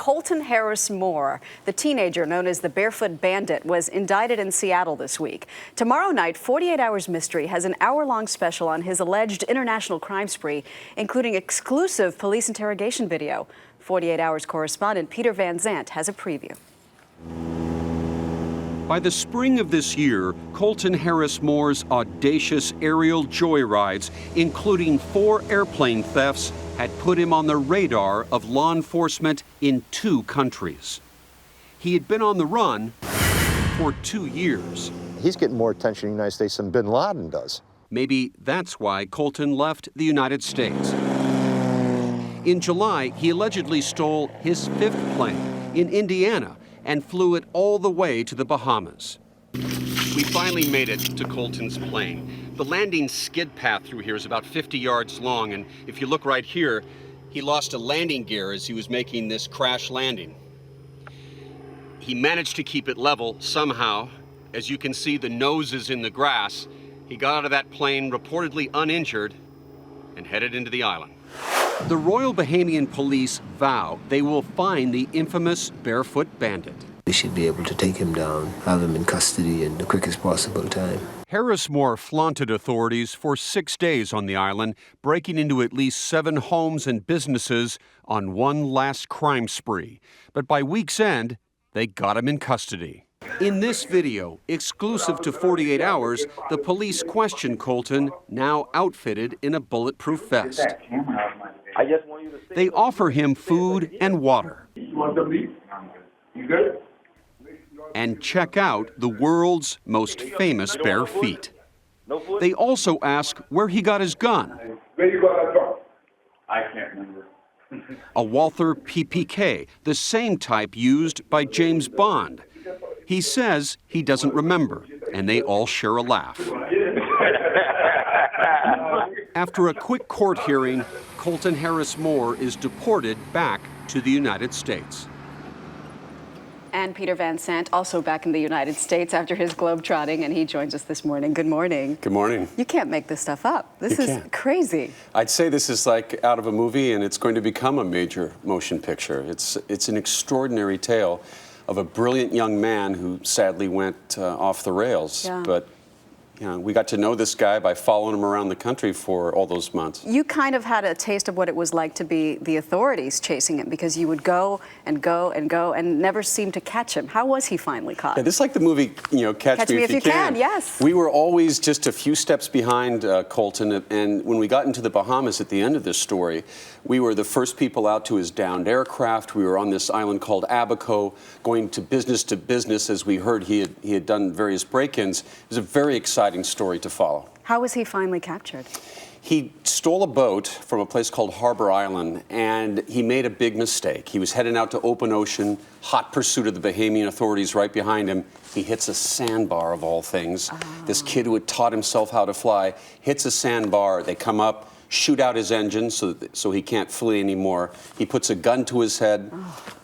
Colton Harris-Moore, the teenager known as the Barefoot Bandit, was indicted in Seattle this week. Tomorrow night, 48 Hours Mystery has an hour-long special on his alleged international crime spree, including exclusive police interrogation video. 48 Hours correspondent Peter Van Sant has a preview. By the spring of this year, Colton Harris-Moore's audacious aerial joyrides, including 4 airplane thefts, had put him on the radar of law enforcement in 2 countries. He had been on the run for 2 years. He's getting more attention in the United States than bin Laden does. Maybe that's why Colton left the United States. In July, he allegedly stole his 5th plane in Indiana and flew it all the way to the Bahamas. We finally made it to Colton's plane. The landing skid path through here is about 50 yards long, and if you look right here, he lost a landing gear as he was making this crash landing. He managed to keep it level somehow. As you can see, the nose is in the grass. He got out of that plane reportedly uninjured and headed into the island. The Royal Bahamian Police vow they will find the infamous Barefoot Bandit. We should be able to take him down, have him in custody in the quickest possible time. Harris-Moore flaunted authorities for 6 days on the island, breaking into at least 7 homes and businesses on one last crime spree. But by week's end, they got him in custody. In this video, exclusive to 48 Hours, the police question Colton, now outfitted in a bulletproof vest. They offer him food and water. And check out the world's most famous bare feet. They also ask where he got his gun. Where you got that from? I can't remember. A Walther PPK, the same type used by James Bond. He says he doesn't remember, and they all share a laugh. After a quick court hearing, Colton Harris-Moore is deported back to the United States. And Peter Van Sant, also back in the United States after his globetrotting, and he joins us this morning. Good morning. Good morning. You can't make this stuff up. This is crazy. I'd say this is like out of a movie, and it's going to become a major motion picture. It's an extraordinary tale of a brilliant young man who sadly went off the rails. Yeah. But you know, we got to know this guy by following him around the country for all those months. You kind of had a taste of what it was like to be the authorities chasing him, because you would go and go and go and never seem to catch him. How was he finally caught? Yeah, this is like the movie, Catch Me If You Can. Yes. We were always just a few steps behind Colton, and when we got into the Bahamas at the end of this story, we were the first people out to his downed aircraft. We were on this island called Abaco, going to business as we heard he had done various break-ins. It was a very exciting story to follow. How was he finally captured? He stole a boat from a place called Harbor Island, and he made a big mistake. He was heading out to open ocean, hot pursuit of the Bahamian authorities right behind him. He hits a sandbar, of all things. Oh. This kid who had taught himself how to fly hits a sandbar. They come up, shoot out his engine so he can't flee anymore. He puts a gun to his head,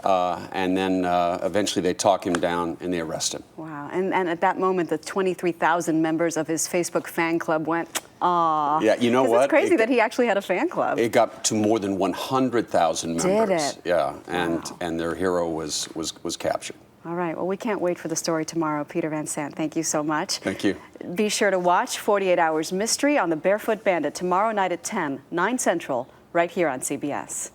and then eventually they talk him down and they arrest him. Wow, and at that moment, the 23,000 members of his Facebook fan club went, aw. Yeah, you know what? It's crazy that he actually had a fan club. It got to more than 100,000 members. Did it? Yeah, Wow. and their hero was captured. All right, well, we can't wait for the story tomorrow. Peter Van Sant, thank you so much. Thank you. Be sure to watch 48 Hours Mystery on the Barefoot Bandit tomorrow night at 10, 9 Central, right here on CBS.